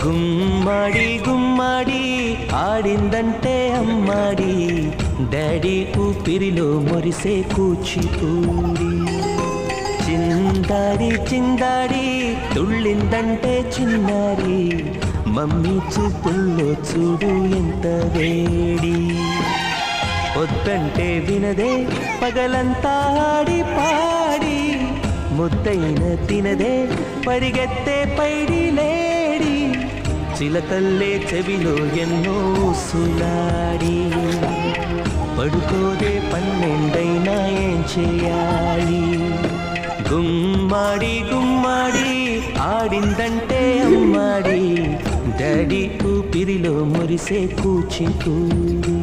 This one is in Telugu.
గుమ్మడి గుమ్మడి ఆడిందంటే అమ్మాడి, డాడీ ఊపిరిలో మొరిసే కూచిపూడి. చిందాడి చిందాడి తుళ్ళిందంటే చిన్నారి, మమ్మీ చూపుల్లో చూడు ఎంత వేడి. వద్దంటే వినదే పగలంతా ఆడి పాడి, ముద్దైన తినదే పరిగెత్తే పైడి లేడి. చిలకల్లే చెవిలో ఎన్నో సులాడి, పడుకోదే పన్నెండైనా ఏం చేయాలి. గుమ్మాడి గుమ్మాడి ఆడిందంటే అమ్మాడి, డాడీ ఊపిరిలో మురిసే కూచిపూడి.